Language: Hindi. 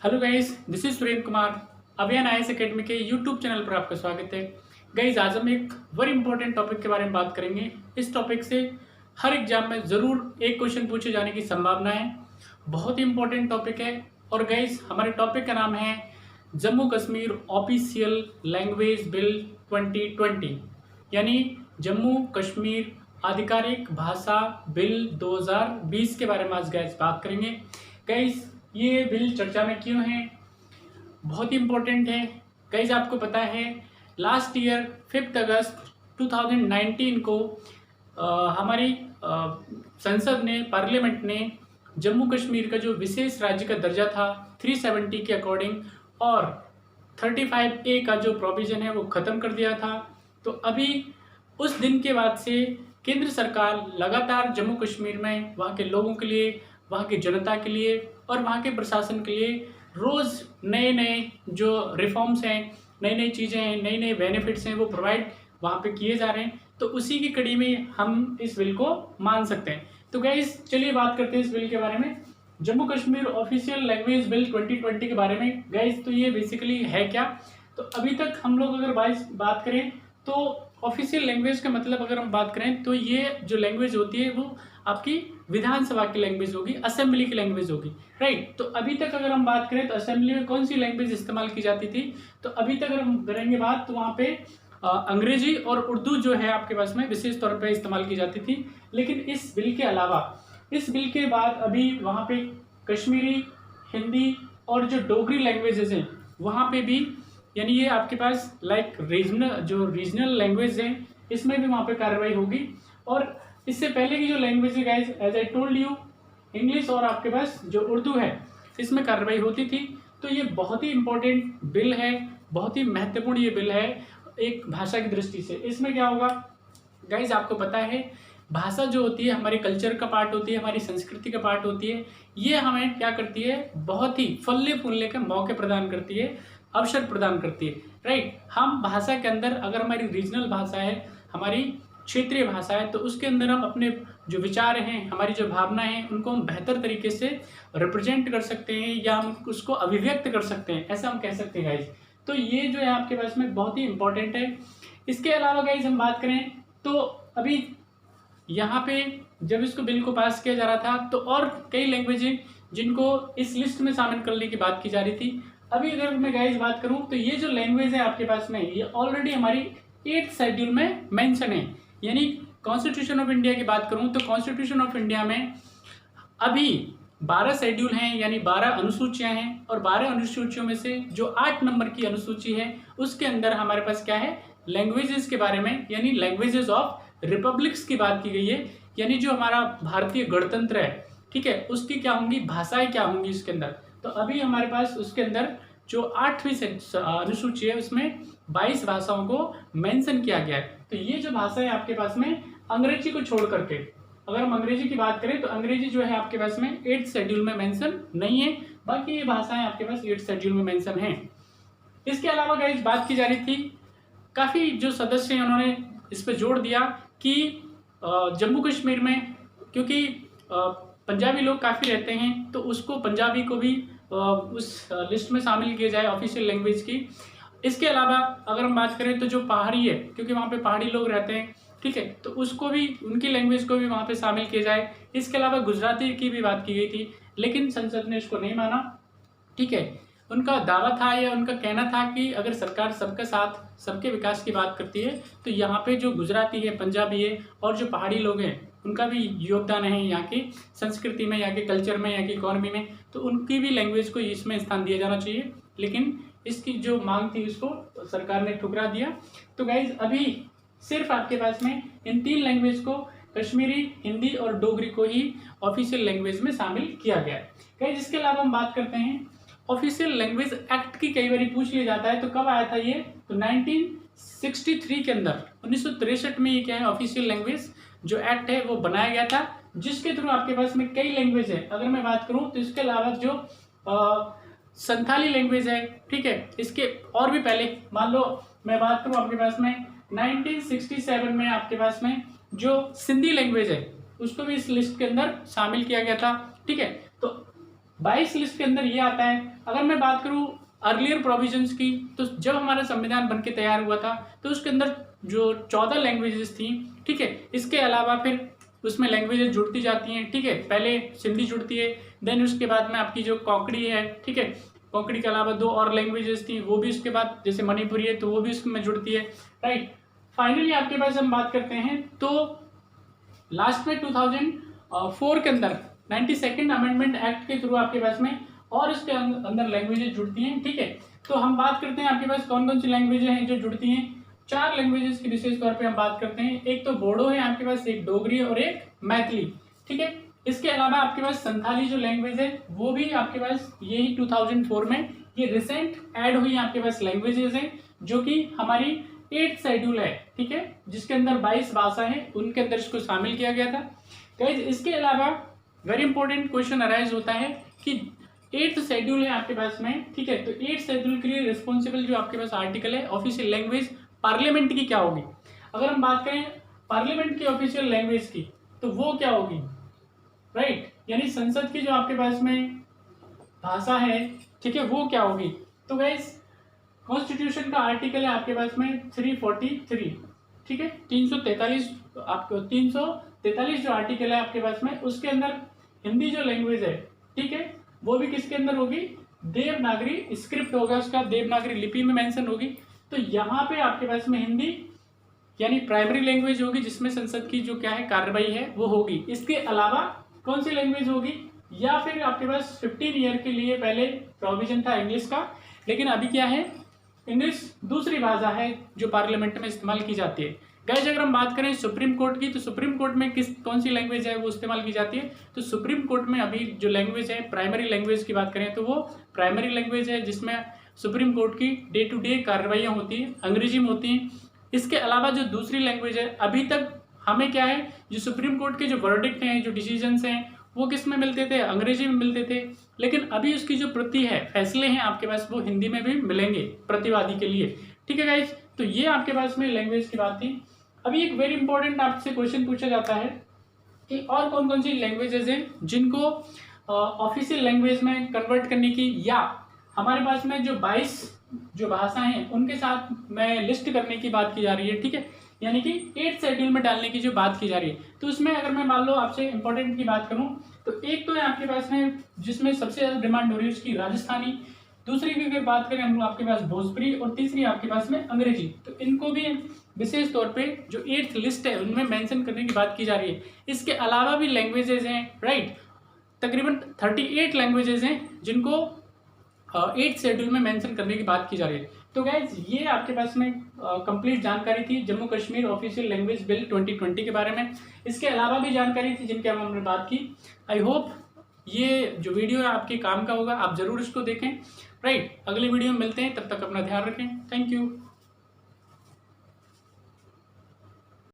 Hello guys, this is Surendra Kumar. अभियान आईएएस एकेडमी के यूट्यूब चैनल पर आपका स्वागत है। गाइस, आज हम एक वेरी इंपॉर्टेंट टॉपिक के बारे में बात करेंगे। इस टॉपिक से हर एग्जाम में ज़रूर एक क्वेश्चन पूछे जाने की संभावना है। बहुत ही इंपॉर्टेंट टॉपिक है। और गाइस, हमारे टॉपिक का नाम है Jammu Kashmir official language bill 2020, यानी जम्मू कश्मीर आधिकारिक भाषा बिल 2020 के बारे में आज गाइस बात करेंगे। गाइस, ये बिल चर्चा में क्यों है, बहुत ही इम्पोर्टेंट है। गाइस, आपको पता है लास्ट ईयर 5 अगस्त 2019 को हमारी संसद ने, पार्लियामेंट ने जम्मू कश्मीर का जो विशेष राज्य का दर्जा था 370 के अकॉर्डिंग और 35A का जो प्रोविज़न है वो ख़त्म कर दिया था। तो अभी उस दिन के बाद से केंद्र सरकार लगातार जम्मू कश्मीर में वहाँ के लोगों के लिए, वहाँ की जनता के लिए और वहाँ के प्रशासन के लिए रोज़ नए नए जो रिफॉर्म्स हैं, नई नई चीज़ें हैं, नए नए बेनिफिट्स हैं वो प्रोवाइड वहाँ पे किए जा रहे हैं। तो उसी की कड़ी में हम इस बिल को मान सकते हैं। तो गाइस, चलिए बात करते हैं इस बिल के बारे में, Jammu Kashmir official language bill 2020 के बारे में। गाइस, तो ये बेसिकली है क्या? तो अभी तक हम लोग अगर बात करें तो ऑफिशियल लैंग्वेज का मतलब अगर हम बात करें तो ये जो लैंग्वेज होती है वो आपकी विधानसभा की लैंग्वेज होगी, असेंबली की लैंग्वेज होगी, राइट। तो अभी तक अगर हम बात करें तो असेंबली में कौन सी लैंग्वेज इस्तेमाल की जाती थी, तो अभी तक अगर हम करेंगे बात तो वहाँ पे अंग्रेजी और उर्दू जो है आपके पास में विशेष तौर पे इस्तेमाल की जाती थी। लेकिन इस बिल के अलावा, इस बिल के बाद अभी वहाँ पे कश्मीरी, हिंदी और जो डोगरी लैंग्वेजेस हैं वहाँ पे भी, यानी ये आपके पास लाइक रीजनल लैंग्वेज है, इसमें भी वहाँ पे कार्रवाई होगी। और इससे पहले की जो लैंग्वेज है guys, as I told you, English और आपके पास जो उर्दू है इसमें कार्रवाई होती थी। तो ये बहुत ही इंपॉर्टेंट बिल है, बहुत ही महत्वपूर्ण ये बिल है एक भाषा की दृष्टि से। इसमें क्या होगा गाइस, आपको पता है भाषा जो होती है हमारे कल्चर का पार्ट होती है, हमारी संस्कृति का पार्ट होती है। ये हमें क्या करती है, बहुत ही फलने फूलने के मौके प्रदान करती है, अवसर प्रदान करती है, राइट। हम भाषा के अंदर, अगर हमारी रीजनल भाषा है, हमारी क्षेत्रीय भाषा है, तो उसके अंदर हम अपने जो विचार हैं, हमारी जो भावनाएं हैं, उनको हम बेहतर तरीके से रिप्रेजेंट कर सकते हैं या हम उसको अभिव्यक्त कर सकते हैं, ऐसा हम कह सकते हैं गाइज। तो ये जो है आपके पास में बहुत ही इंपॉर्टेंट है। इसके अलावा गाइज हम बात करें तो अभी यहाँ पे जब इसको बिल को पास किया जा रहा था तो और कई लैंग्वेजें जिनको इस लिस्ट में शामिल करने की बात की जा रही थी। अभी अगर मैं गाइज बात करूँ तो ये जो लैंग्वेज है आपके पास में, ये ऑलरेडी हमारी 8th शेड्यूल में मेंशन है। यानी कॉन्स्टिट्यूशन ऑफ इंडिया की बात करूं तो कॉन्स्टिट्यूशन ऑफ इंडिया में अभी 12 शेड्यूल हैं, यानी 12 अनुसूचियां हैं। और 12 अनुसूचियों में से जो 8 नंबर की अनुसूची है उसके अंदर हमारे पास क्या है, लैंग्वेजेस के बारे में, यानी लैंग्वेजेस ऑफ रिपब्लिक्स की बात की गई है। यानी जो हमारा भारतीय गणतंत्र है, ठीक है, उसकी क्या होंगी, भाषाएं क्या होंगी इसके अंदर। तो अभी हमारे पास उसके अंदर जो 8वीं अनुसूची है उसमें 22 भाषाओं को मेंशन किया गया है। तो ये जो भाषा है आपके पास में, अंग्रेजी को छोड़ करके अगर हम अंग्रेजी की बात करें तो अंग्रेजी जो है आपके पास में 8th शेड्यूल में मेंशन नहीं है। बाकी ये भाषाएं आपके पास 8th शेड्यूल में मेंशन है। इसके अलावा गाइस बात की जा रही थी, काफ़ी जो सदस्य हैं उन्होंने इस पर जोर दिया कि जम्मू कश्मीर में क्योंकि पंजाबी लोग काफ़ी रहते हैं तो उसको, पंजाबी को भी उस लिस्ट में शामिल किया जाए ऑफिशियल लैंग्वेज की। इसके अलावा अगर हम बात करें तो जो पहाड़ी है, क्योंकि वहाँ पे पहाड़ी लोग रहते हैं, ठीक है, तो उसको भी, उनकी लैंग्वेज को भी वहाँ पे शामिल किया जाए। इसके अलावा गुजराती की भी बात की गई थी, लेकिन संसद ने इसको नहीं माना, ठीक है। उनका दावा था या उनका कहना था कि अगर सरकार सबके साथ सबके विकास की बात करती है तो यहाँ पे जो गुजराती है, पंजाबी है और जो पहाड़ी लोग हैं उनका भी योगदान है यहाँ की संस्कृति में, यहाँ के कल्चर में, यहाँ की इकोनॉमी में, तो उनकी भी लैंग्वेज को इसमें स्थान दिया जाना चाहिए। लेकिन इसकी जो मांग थी उसको सरकार ने ठुकरा दिया। तो गाइज, अभी सिर्फ आपके पास में इन 3 लैंग्वेज को, कश्मीरी, हिंदी और डोगरी को ही ऑफिशियल लैंग्वेज में शामिल किया गया है। गाइज, इसके अलावा हम बात करते हैं ऑफिशियल लैंग्वेज एक्ट की, कई बार पूछ लिया जाता है। तो कब आया था ये, तो 1963 के अंदर, 1963 में ये क्या है, ऑफिशियल लैंग्वेज जो एक्ट है वो बनाया गया था, जिसके थ्रू आपके पास में कई लैंग्वेज है। अगर मैं बात करूं तो इसके अलावा जो संथाली लैंग्वेज है, ठीक है, इसके और भी पहले, मान लो मैं बात करूं आपके पास में 1967 में आपके पास में जो सिंधी लैंग्वेज है उसको भी इस लिस्ट के अंदर शामिल किया गया था, ठीक है। तो 22 लिस्ट के अंदर ये आता है। अगर मैं बात करूँ अर्लियर प्रोविजंस की, तो जब हमारा संविधान बन के तैयार हुआ था तो उसके अंदर जो 14 लैंग्वेजेस थी, ठीक है, इसके अलावा फिर उसमें लैंग्वेजेस जुड़ती जाती हैं, ठीक है, पहले सिंधी जुड़ती है, देन उसके बाद में आपकी जो कोंकणी है, ठीक है, कोंकणी के अलावा 2 और लैंग्वेजेस थी वो भी उसके बाद, जैसे मणिपुरी है तो वो भी उसमें जुड़ती है, राइट। फाइनली आपके पास हम बात करते हैं तो लास्ट में 2004 के अंदर 92nd अमेंडमेंट एक्ट के थ्रू आपके पास में और इसके अंदर लैंग्वेजेस जुड़ती हैं, ठीक है। तो हम बात करते हैं आपके पास कौन कौन सी लैंग्वेजेस हैं जो जुड़ती हैं। 4 लैंग्वेजेस की विशेष तौर पे हम बात करते हैं। एक तो बोडो है आपके पास, एक डोगरी और एक मैथिली, ठीक है। इसके अलावा आपके पास संथाली जो लैंग्वेज है वो भी आपके पास यही 2004 में ये रिसेंट ऐड हुई आपके पास लैंग्वेजेस हैं, जो कि हमारी 8th शेड्यूल है, ठीक है, जिसके अंदर 22 भाषा है, उनके अंदर इसको शामिल किया गया था। गाइस इसके अलावा वेरी इंपॉर्टेंट क्वेश्चन अराइज होता है कि 8th शेड्यूल है आपके पास में, ठीक है, तो 8th शेड्यूल के लिए रिस्पॉन्सिबल जो आपके पास आर्टिकल है ऑफिशियल लैंग्वेज पार्लियामेंट की क्या होगी। अगर हम बात करें पार्लियामेंट की ऑफिशियल लैंग्वेज की तो वो क्या होगी, राइट, यानी संसद की जो आपके पास में भाषा है, ठीक है, वो क्या होगी। तो गाइस कॉन्स्टिट्यूशन का आर्टिकल है आपके पास में 343, ठीक है, 343 आपको 343 जो आर्टिकल है आपके पास में उसके अंदर हिंदी जो लैंग्वेज है, ठीक है, वो भी किसके अंदर होगी, देवनागरी स्क्रिप्ट होगा उसका, देवनागरी लिपि में मेंशन होगी। तो यहाँ पे आपके पास में हिंदी यानी प्राइमरी लैंग्वेज होगी जिसमें संसद की जो क्या है कार्रवाई है वो होगी। इसके अलावा कौन सी लैंग्वेज होगी, या फिर आपके पास 15 ईयर के लिए पहले प्रोविजन था इंग्लिश का, लेकिन अभी क्या है, इंग्लिश दूसरी भाषा है जो पार्लियामेंट में इस्तेमाल की जाती है। गाइस अगर हम बात करें सुप्रीम कोर्ट की, तो सुप्रीम कोर्ट में कौन सी लैंग्वेज है वो इस्तेमाल की जाती है। तो सुप्रीम कोर्ट में अभी जो लैंग्वेज है प्राइमरी लैंग्वेज की बात करें तो वो प्राइमरी लैंग्वेज है जिसमें सुप्रीम कोर्ट की डे टू डे कार्रवाइयाँ होती हैं, अंग्रेजी में होती हैं। इसके अलावा जो दूसरी लैंग्वेज है, अभी तक हमें क्या है, जो सुप्रीम कोर्ट के जो वर्डिक्ट हैं, जो डिसीजंस हैं, वो किस में मिलते थे, अंग्रेजी में मिलते थे, लेकिन अभी उसकी जो प्रति है, फैसले हैं आपके पास, वो हिंदी में भी मिलेंगे प्रतिवादी के लिए, ठीक है गाइज। तो ये आपके पास में लैंग्वेज की बात थी। अभी एक वेरी इंपॉर्टेंट आपसे क्वेश्चन पूछा जाता है कि और कौन कौन सी लैंग्वेजेस हैं जिनको ऑफिशियल लैंग्वेज में कन्वर्ट करने की, या हमारे पास में जो 22 जो भाषाएं हैं उनके साथ में लिस्ट करने की बात की जा रही है, ठीक है, यानी कि 8th शेड्यूल में डालने की जो बात की जा रही है। तो उसमें अगर मैं मान लो आपसे इंपॉर्टेंट की बात करूं तो एक तो है आपके पास में जिसमें सबसे ज्यादा डिमांड हो रही है उसकी राजस्थानी, दूसरी की अगर बात करें हम आपके पास भोजपुरी, और तीसरी आपके पास में अंग्रेजी। तो इनको भी विशेष तौर पे जो 8th लिस्ट है उनमें मेंशन करने की बात की जा रही है। इसके अलावा भी लैंग्वेजेस हैं, राइट, तकरीबन 38 लैंग्वेजेस हैं जिनको 8th शेड्यूल में मेंशन करने की बात की जा रही है। तो गाइज ये आपके पास में कंप्लीट जानकारी थी Jammu Kashmir official language bill 2020 के बारे में। इसके अलावा भी जानकारी थी जिनके हमने बात की। आई होप ये जो वीडियो है आपके काम का होगा, आप जरूर इसको देखें, राइट। अगली वीडियो में मिलते हैं, तब तक अपना ध्यान रखें, थैंक यू।